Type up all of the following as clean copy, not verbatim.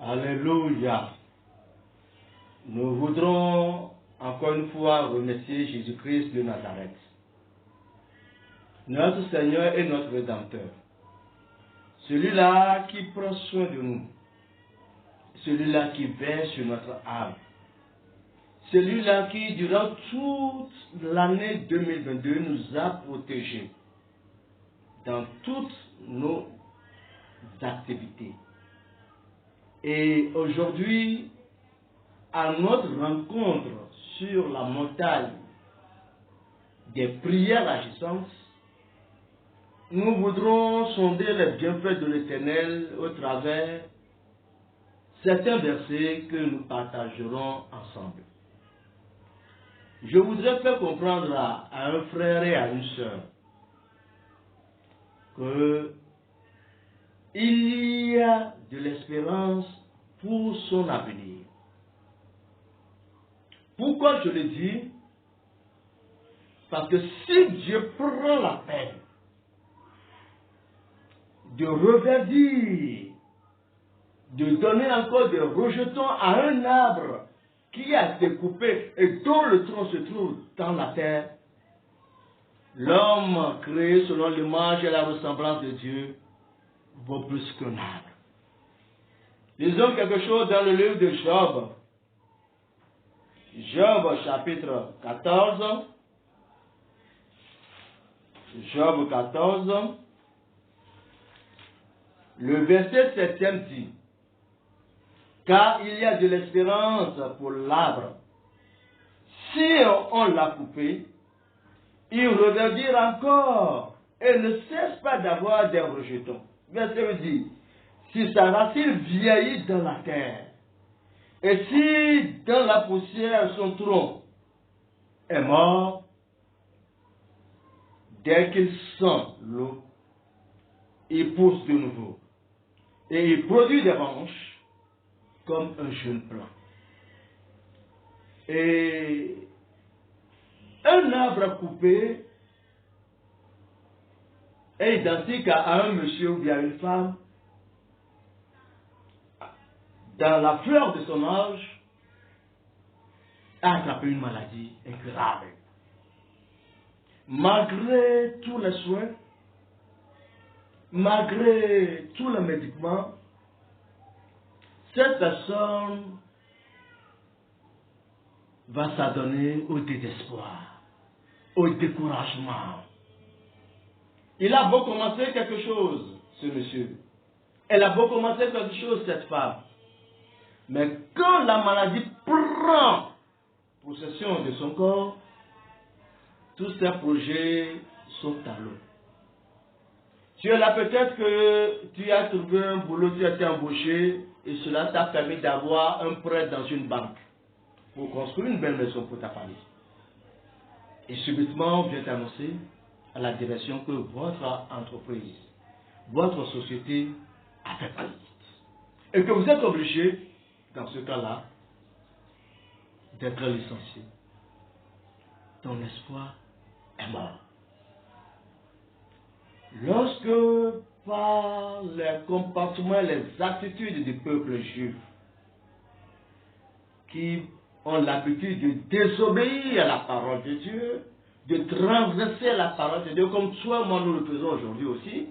Alléluia. Nous voudrons encore une fois remercier Jésus-Christ de Nazareth, notre Seigneur et notre Rédempteur. Celui-là qui prend soin de nous, celui-là qui veille sur notre âme, celui-là qui, durant toute l'année 2022, nous a protégés dans toutes nos activités. Et aujourd'hui, à notre rencontre sur la montagne des prières agissantes, nous voudrons sonder les bienfaits de l'Éternel au travers certains versets que nous partagerons ensemble. Je voudrais faire comprendre à un frère et à une sœur que il y a de l'espérance pour son avenir. Pourquoi je le dis? Parce que si Dieu prend la peine de reverdir, de donner encore des rejetons à un arbre qui a été coupé et dont le tronc se trouve dans la terre, l'homme créé selon l'image et la ressemblance de Dieu vaut plus qu'un arbre. Lisons quelque chose dans le livre de Job. Job chapitre 14. Job 14. Le verset 7 dit: car il y a de l'espérance pour l'arbre. Si on l'a coupé, il reverdit encore et ne cesse pas d'avoir des rejetons. Verset dit: si sa racine vieillit dans la terre, et si dans la poussière son tronc est mort, dès qu'il sent l'eau, il pousse de nouveau. Et il produit des branches comme un jeune plant. Et un arbre coupé est identique à un monsieur ou bien à une femme dans la fleur de son âge a attrapé une maladie incurable. Malgré tous les soins, malgré tous les médicaments, cette personne va s'adonner au désespoir, au découragement. Il a beau commencer quelque chose, ce monsieur. Elle a beau commencer quelque chose, cette femme. Mais quand la maladie prend possession de son corps, tous ses projets sont à l'eau. Tu es là, peut-être que tu as trouvé un boulot, tu as été embauché et cela t'a permis d'avoir un prêt dans une banque pour construire une belle maison pour ta famille. Et subitement, on vient t'annoncer à la direction que votre entreprise, votre société a fait faillite. Et que vous êtes obligé, dans ce cas-là, d'être licencié. Ton espoir est mort. Lorsque, par les comportements, les attitudes du peuple juif, qui ont l'habitude de désobéir à la parole de Dieu, de transgresser la parole de Dieu, comme toi et moi nous le faisons aujourd'hui aussi,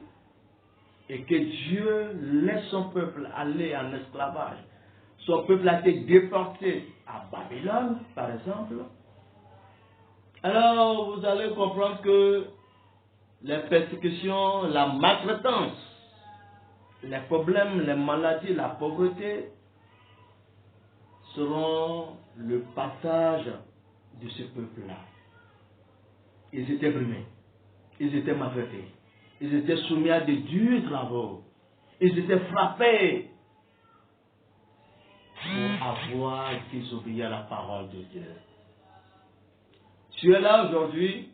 et que Dieu laisse son peuple aller en esclavage. Son peuple a été déporté à Babylone, par exemple. Alors vous allez comprendre que les persécutions, la maltraitance, les problèmes, les maladies, la pauvreté seront le partage de ce peuple-là. Ils étaient brimés, ils étaient maltraités, ils étaient soumis à de durs travaux, ils étaient frappés pour avoir désobéi à la parole de Dieu. Tu es là aujourd'hui,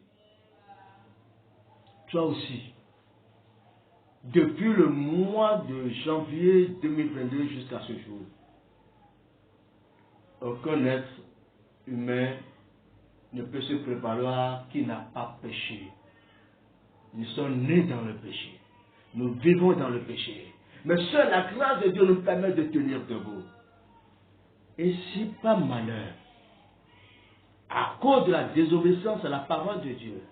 toi aussi. Depuis le mois de janvier 2022 jusqu'à ce jour, aucun être humain ne peut se prévaloir qui n'a pas péché. Nous sommes nés dans le péché. Nous vivons dans le péché. Mais seule la grâce de Dieu nous permet de tenir debout. Et si par malheur, à cause de la désobéissance à la parole de Dieu,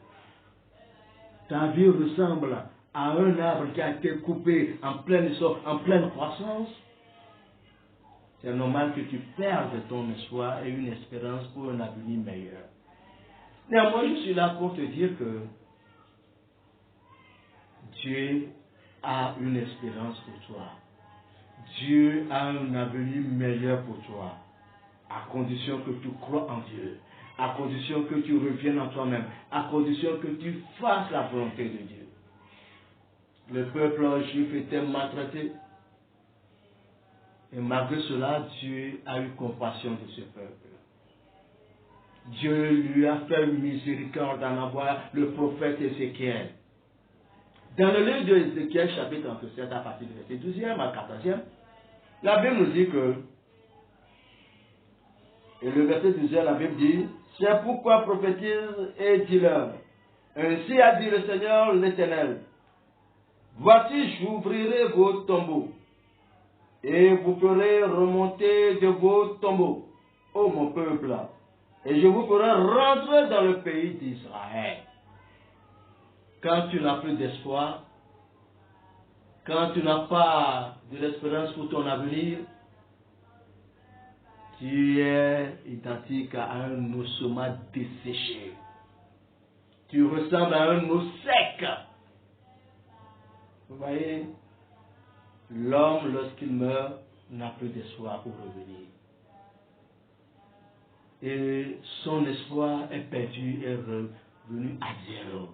ta vie ressemble à un arbre qui a été coupé en pleine croissance, c'est normal que tu perdes ton espoir et une espérance pour un avenir meilleur. Néanmoins, je suis là pour te dire que Dieu a une espérance pour toi. Dieu a un avenir meilleur pour toi, à condition que tu crois en Dieu, à condition que tu reviennes en toi-même, à condition que tu fasses la volonté de Dieu. Le peuple juif était maltraité, et malgré cela, Dieu a eu compassion de ce peuple. Dieu lui a fait miséricorde en envoyant le prophète Ézéchiel. Dans le livre d'Ézéchiel, chapitre 37, à partir du verset 12e à 14e, la Bible nous dit que, et le verset 12e, la Bible dit, c'est pourquoi prophétise et dis-leur, ainsi a dit le Seigneur l'Éternel, voici j'ouvrirai vos tombeaux, et vous ferez remonter de vos tombeaux, ô mon peuple, et je vous ferai rentrer dans le pays d'Israël. Quand tu n'as plus d'espoir, quand tu n'as pas de l'espérance pour ton avenir, tu es identique à un ossement desséché. Tu ressembles à un os sec. Vous voyez, l'homme, lorsqu'il meurt, n'a plus d'espoir pour revenir. Et son espoir est perdu et revenu à zéro.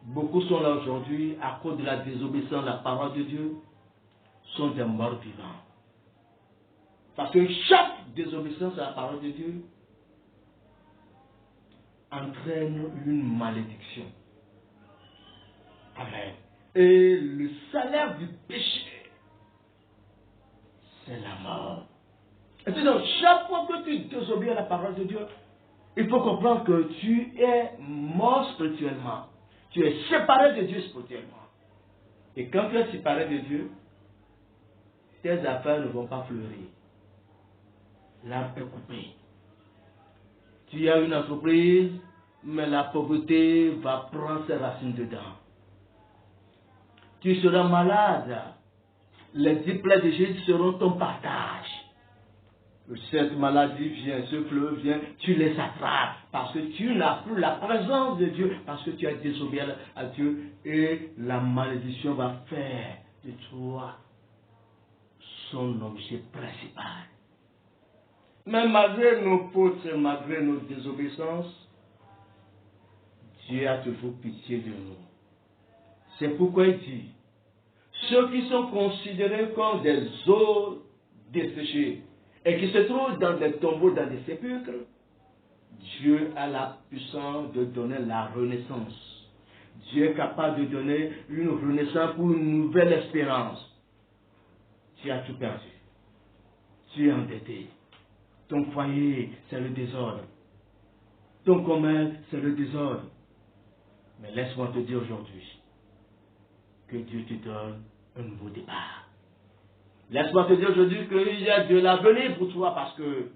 Beaucoup sont là aujourd'hui, à cause de la désobéissance à la parole de Dieu, sont des morts vivants. Parce que chaque désobéissance à la parole de Dieu entraîne une malédiction. Amen. Et le salaire du péché, c'est la mort. Et puis donc, chaque fois que tu désobéis à la parole de Dieu, il faut comprendre que tu es mort spirituellement. Tu es séparé de Dieu spirituellement. Et quand tu es séparé de Dieu, tes affaires ne vont pas fleurir. L'arbre est coupé. Tu as une entreprise, mais la pauvreté va prendre ses racines dedans. Tu seras malade. Les 10 plaies de Jésus seront ton partage. Cette maladie vient, ce fleuve vient, tu les attrapes parce que tu n'as plus la présence de Dieu, parce que tu as désobéi à Dieu et la malédiction va faire de toi son objet principal. Mais malgré nos fautes, malgré nos désobéissances, Dieu a toujours pitié de nous. C'est pourquoi il dit, ceux qui sont considérés comme des os desséchés et qui se trouvent dans des tombeaux, dans des sépulcres, Dieu a la puissance de donner la renaissance. Dieu est capable de donner une renaissance pour une nouvelle espérance. Tu as tout perdu. Tu es endetté. Ton foyer, c'est le désordre. Ton commerce, c'est le désordre. Mais laisse-moi te dire aujourd'hui que Dieu te donne un nouveau départ. Laisse-moi te dire aujourd'hui qu'il y a de l'avenir pour toi parce que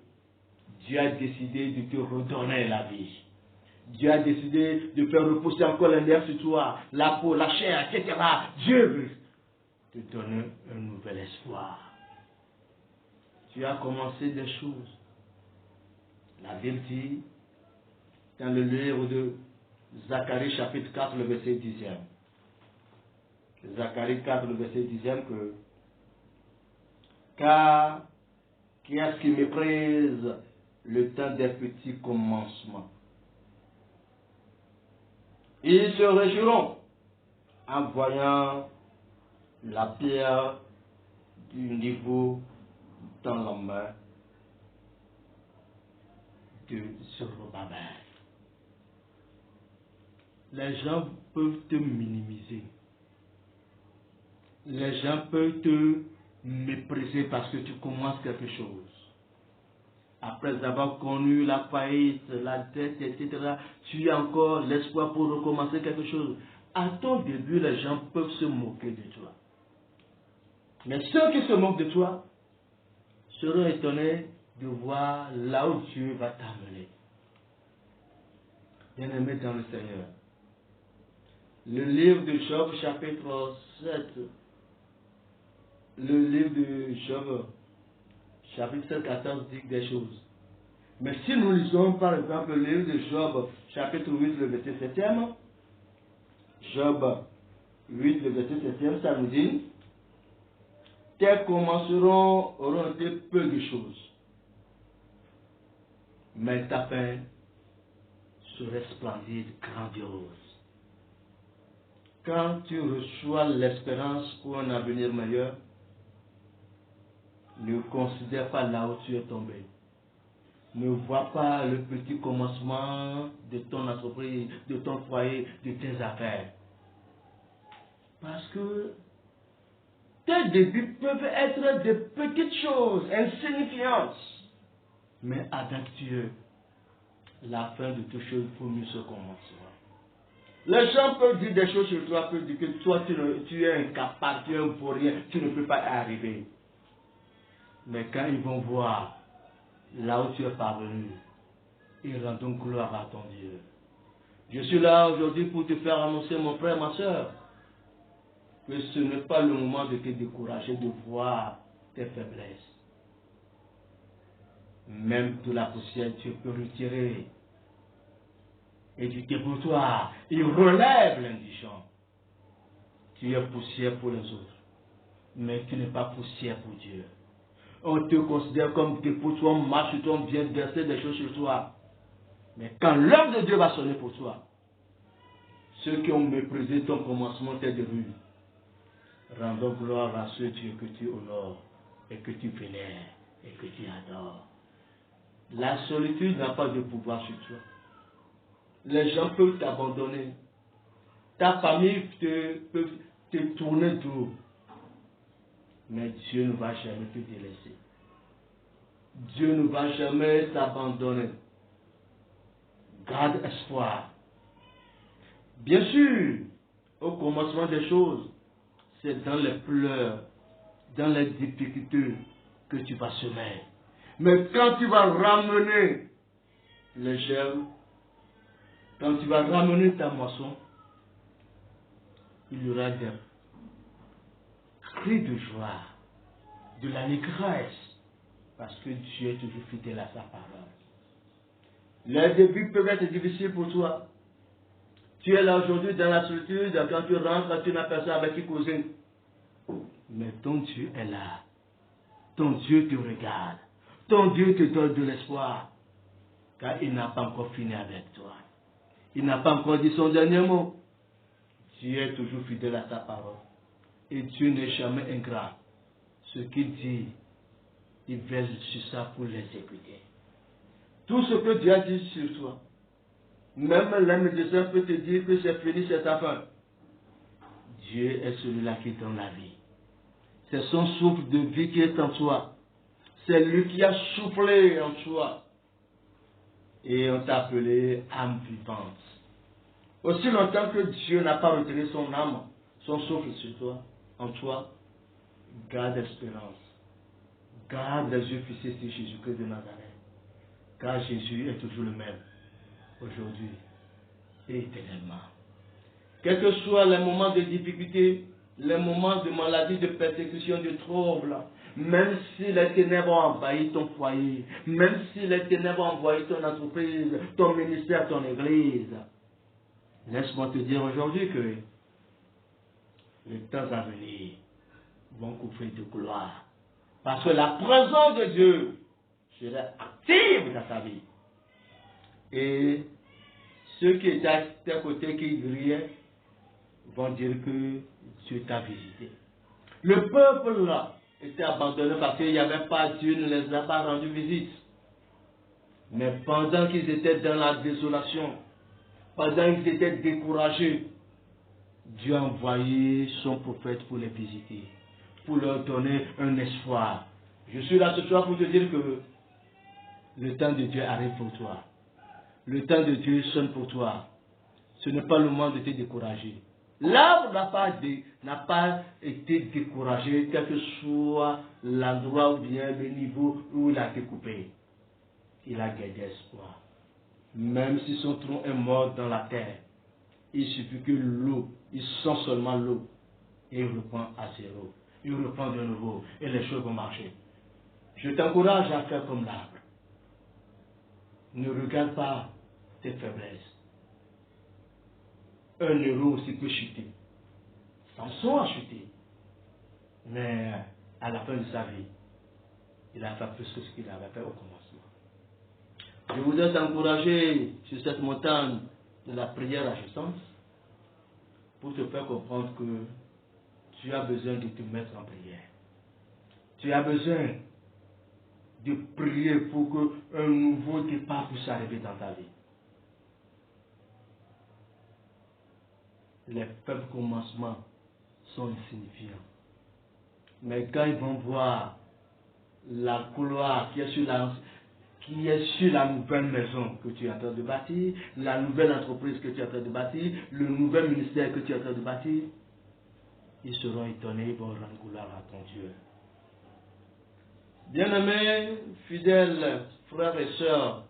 Dieu a décidé de te redonner la vie. Dieu a décidé de faire repousser encore les nerfs sur toi, la peau, la chair, etc. Dieu veut te donner un nouvel espoir. Tu as commencé des choses. La Bible dit, dans le livre de Zacharie chapitre 4, le verset 10e. Zacharie 4, le verset 10e que car qui est-ce qui méprise le temps des petits commencements? Ils se réjouiront en voyant la pierre du niveau dans la main de Zorobabel. Les gens peuvent te minimiser. Les gens peuvent te mépriser parce que tu commences quelque chose. Après avoir connu la faillite, la dette, etc., tu as encore l'espoir pour recommencer quelque chose. À ton début, les gens peuvent se moquer de toi. Mais ceux qui se moquent de toi seront étonnés de voir là où Dieu va t'amener. Bien-aimé dans le Seigneur, le livre de Job, chapitre 7, le livre de Job, chapitre 7, 14, dit des choses. Mais si nous lisons par exemple le livre de Job, chapitre 8, le verset 7e, Job 8, le verset 7e, ça nous dit, tes commenceront auront été peu de choses, mais ta fin serait splendide, grandiose. Quand tu reçois l'espérance pour un avenir meilleur, ne considère pas là où tu es tombé. Ne vois pas le petit commencement de ton entreprise, de ton foyer, de tes affaires. Parce que tes débuts peuvent être de petites choses, insignifiantes, mais avec la fin de toute chose pour mieux se commencer. Les gens peuvent dire des choses sur toi, peuvent dire que toi tu es incapable, tu es un vaurien, tu ne peux pas y arriver. Mais quand ils vont voir là où tu es parvenu, ils rendront gloire à ton Dieu. Je suis là aujourd'hui pour te faire annoncer, mon frère, ma soeur, que ce n'est pas le moment de te décourager, de voir tes faiblesses. Même de la poussière, tu peux retirer et du dépotoir. Il relève l'indigent. Tu es poussière pour les autres, mais tu n'es pas poussière pour Dieu. On te considère comme dépotoir, on marche sur toi, on vient verser des choses sur toi. Mais quand l'œuvre de Dieu va sonner pour toi, ceux qui ont méprisé ton commencement, tes débuts, rendons gloire à ce Dieu que tu honores et que tu vénères et que tu adores. La solitude n'a pas de pouvoir sur toi. Les gens peuvent t'abandonner. Ta famille peut te tourner tout. Mais Dieu ne va jamais te délaisser. Dieu ne va jamais t'abandonner. Garde espoir. Bien sûr, au commencement des choses, c'est dans les pleurs, dans les difficultés que tu vas semer. Mais quand tu vas ramener les germes, quand tu vas ramener ta moisson, il y aura des cris de joie, de l'allégresse, parce que Dieu est toujours fidèle à sa parole. Les débuts peuvent être difficiles pour toi. Tu es là aujourd'hui dans la solitude, quand tu rentres, tu n'as personne avec qui causer. Mais ton Dieu est là. Ton Dieu te regarde. Ton Dieu te donne de l'espoir. Car il n'a pas encore fini avec toi. Il n'a pas encore dit son dernier mot. Dieu est toujours fidèle à sa parole. Et Dieu n'est jamais ingrat. Ce qu'il dit, il veille sur ça pour l'exécuter. Tout ce que Dieu a dit sur toi, même les médecins peuvent te dire que c'est fini, c'est ta fin. Dieu est celui-là qui donne la vie. C'est son souffle de vie qui est en toi. C'est lui qui a soufflé en toi. Et on t'a appelé âme vivante. Aussi longtemps que Dieu n'a pas retiré son âme, son souffle sur toi, en toi, garde espérance. Garde les yeux fixés sur Jésus-Christ de Nazareth. Car Jésus est toujours le même, aujourd'hui et éternellement. Quels que soient les moments de difficulté, les moments de maladie, de persécution, de trouble, même si les ténèbres ont envahi ton foyer, même si les ténèbres ont envahi ton entreprise, ton ministère, ton église, laisse-moi te dire aujourd'hui que les temps à venir vont couvrir de gloire. Parce que la présence de Dieu sera active dans ta vie. Et ceux qui étaient à tes côtés, qui riaient, vont dire que Dieu t'a visité. Le peuple là était abandonné parce qu'il n'y avait pas Dieu, ne les a pas rendu visite. Mais pendant qu'ils étaient dans la désolation, pendant qu'ils étaient découragés, Dieu a envoyé son prophète pour les visiter, pour leur donner un espoir. Je suis là ce soir pour te dire que le temps de Dieu arrive pour toi. Le temps de Dieu sonne pour toi. Ce n'est pas le moment de te décourager. L'arbre n'a pas été découragé, quel que soit l'endroit ou bien le niveau où il a été coupé. Il a gardé espoir. Même si son tronc est mort dans la terre, il suffit que l'eau, il sent seulement l'eau, et il reprend à zéro. Il reprend de nouveau, et les choses vont marcher. Je t'encourage à faire comme l'arbre. Ne regarde pas tes faiblesses. Un héros aussi peut chuter. Samson a chuté. Mais à la fin de sa vie, il a fait plus que ce qu'il avait fait au commencement. Je voudrais t'encourager sur cette montagne de la prière agissante pour te faire comprendre que tu as besoin de te mettre en prière. Tu as besoin de prier pour qu'un nouveau départ puisse arriver dans ta vie. Les faibles commencements sont insignifiants. Mais quand ils vont voir la couloir qui est sur la nouvelle maison que tu es en train de bâtir, la nouvelle entreprise que tu es en train de bâtir, le nouvel ministère que tu es en train de bâtir, ils seront étonnés, ils vont rendre gloire à ton Dieu. Bien-aimés, fidèles frères et sœurs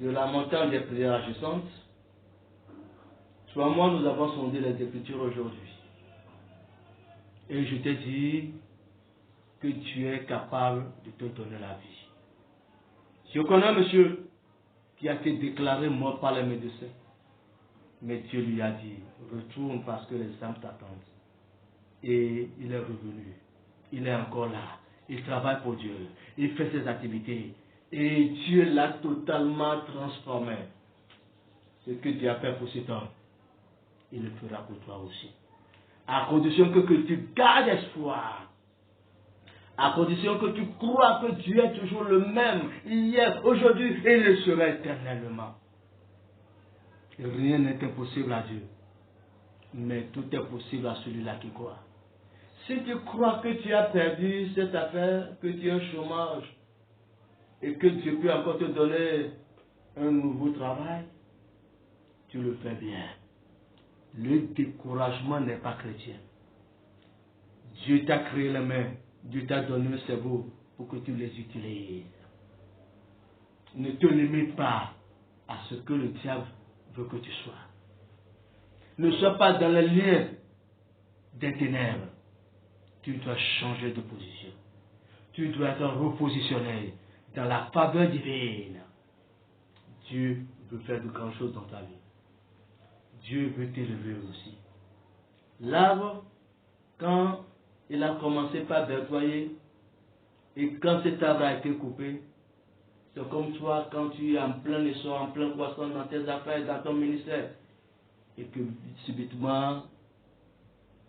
de la montagne des prières agissantes, toi et moi, nous avons sondé les Écritures aujourd'hui. Et je t'ai dit que tu es capable de te donner la vie. Je connais un monsieur qui a été déclaré mort par les médecins. Mais Dieu lui a dit, retourne parce que les âmes t'attendent. Et il est revenu. Il est encore là. Il travaille pour Dieu. Il fait ses activités. Et Dieu l'a totalement transformé. Ce que Dieu a fait pour cet homme, il le fera pour toi aussi. À condition que tu gardes espoir. À condition que tu crois que Dieu est toujours le même, hier, aujourd'hui, et il le sera éternellement. Rien n'est impossible à Dieu. Mais tout est possible à celui-là qui croit. Si tu crois que tu as perdu cette affaire, que tu es au chômage, et que Dieu peut encore te donner un nouveau travail, tu le fais bien. Le découragement n'est pas chrétien. Dieu t'a créé les mains, Dieu t'a donné un cerveau pour que tu les utilises. Ne te limite pas à ce que le diable veut que tu sois. Ne sois pas dans le lien des ténèbres. Tu dois changer de position. Tu dois être repositionné dans la faveur divine. Dieu veut faire de grandes choses dans ta vie. Dieu veut t'élever aussi. L'arbre, quand il a commencé par verdoyer, et quand cet arbre a été coupé, c'est comme toi quand tu es en plein essor, en plein croissant dans tes affaires, dans ton ministère, et que subitement,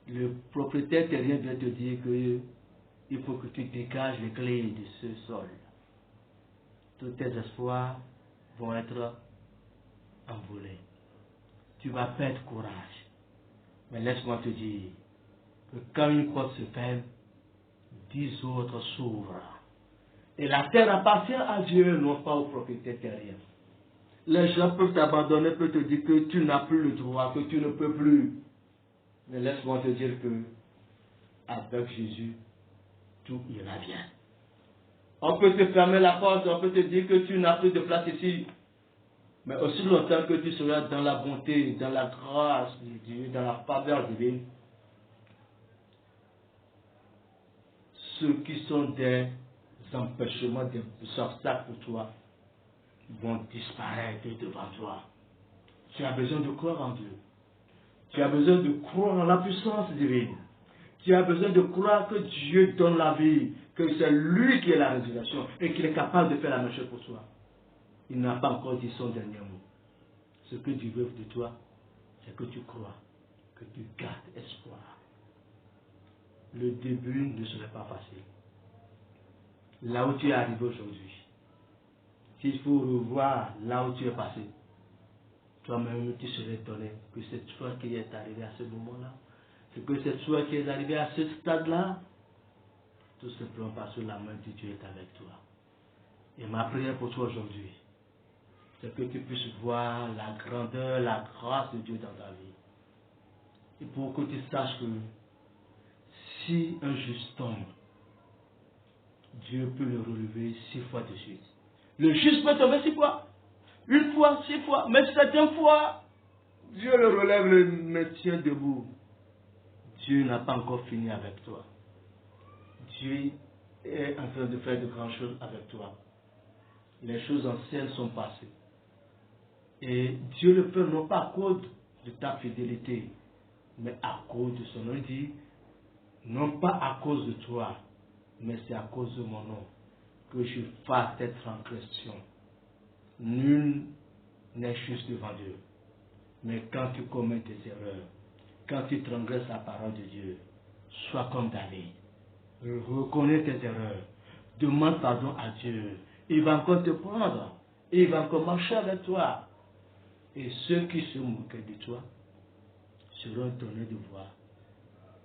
le propriétaire terrien vient te dire qu'il faut que tu dégages les clés de ce sol. Tous tes espoirs vont être envolés. Tu vas perdre courage. Mais laisse-moi te dire que quand une porte se ferme, 10 autres s'ouvrent. Et la terre appartient à Dieu, non pas au propriétaire terrien. Les gens peuvent t'abandonner, peuvent te dire que tu n'as plus le droit, que tu ne peux plus. Mais laisse-moi te dire que avec Jésus, tout ira bien. On peut te fermer la porte, on peut te dire que tu n'as plus de place ici. Mais aussi longtemps que tu seras dans la bonté, dans la grâce de Dieu, dans la faveur divine, ceux qui sont des empêchements, des obstacles pour toi, vont disparaître devant toi. Tu as besoin de croire en Dieu. Tu as besoin de croire en la puissance divine. Tu as besoin de croire que Dieu donne la vie, que c'est lui qui est la résurrection et qu'il est capable de faire la même chose pour toi. Il n'a pas encore dit son dernier mot. Ce que Dieu veut de toi, c'est que tu crois, que tu gardes espoir. Le début ne serait pas facile. Là où tu es arrivé aujourd'hui, s'il faut revoir là où tu es passé, toi-même tu serais étonné que c'est toi qui es arrivé à ce moment-là, que c'est toi qui es arrivé à ce stade-là, tout simplement parce que la main de Dieu est avec toi. Et ma prière pour toi aujourd'hui, c'est que tu puisses voir la grandeur, la grâce de Dieu dans ta vie. Et pour que tu saches que si un juste tombe, Dieu peut le relever 6 fois de suite. Le juste peut tomber 6 fois. 1 fois, 6 fois, mais 7e fois, Dieu le relève, le maintient debout. Dieu n'a pas encore fini avec toi. Dieu est en train de faire de grandes choses avec toi. Les choses anciennes sont passées. Et Dieu le fait non pas à cause de ta fidélité, mais à cause de son nom. Il dit, non pas à cause de toi, mais c'est à cause de mon nom que je fasse cette transgression. Nul n'est juste devant Dieu. Mais quand tu commets tes erreurs, quand tu transgresses la parole de Dieu, sois comme David. Reconnais tes erreurs. Demande pardon à Dieu. Il va encore te prendre. Il va encore marcher avec toi. Et ceux qui se moquaient de toi seront étonnés de voir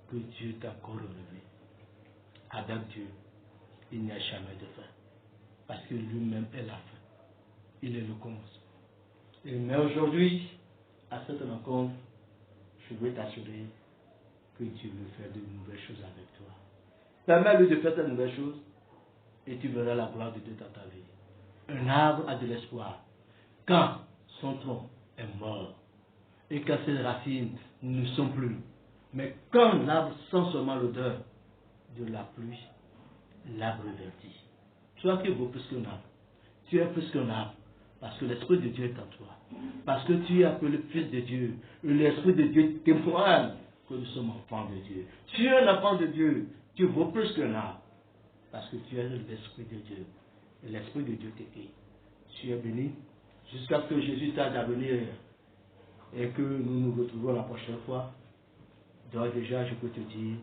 que Dieu t'a encore relevé. Avec Dieu, il n'y a jamais de fin. Parce que lui-même est la fin. Il est le commencement. Mais aujourd'hui, à cette rencontre, je veux t'assurer que Dieu veut faire de nouvelles choses avec toi. Permets-lui de faire de nouvelles choses et tu verras la gloire de Dieu dans ta vie. Un arbre a de l'espoir quand son tronc est mort et quand ses racines ne sont plus. Mais quand l'arbre sent seulement l'odeur de la pluie, l'arbre verdit. Toi qui vaux plus qu'un arbre, tu es plus qu'un arbre parce que l'Esprit de Dieu est en toi. Parce que tu es appelé fils de Dieu. Et l'Esprit de Dieu témoigne que nous sommes enfants de Dieu. Tu es un enfant de Dieu. Tu vaux plus qu'un arbre. Parce que tu es l'Esprit de Dieu. Et l'Esprit de Dieu t'aide. Tu es béni jusqu'à ce que Jésus t'aide à venir et que nous nous retrouvons la prochaine fois. Donc déjà, je peux te dire,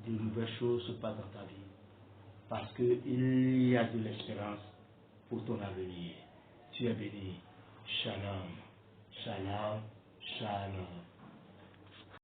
de nouvelles choses se passent dans ta vie. Parce qu'il y a de l'espérance pour ton avenir. Tu es béni. Shalom. Shalom. Shalom.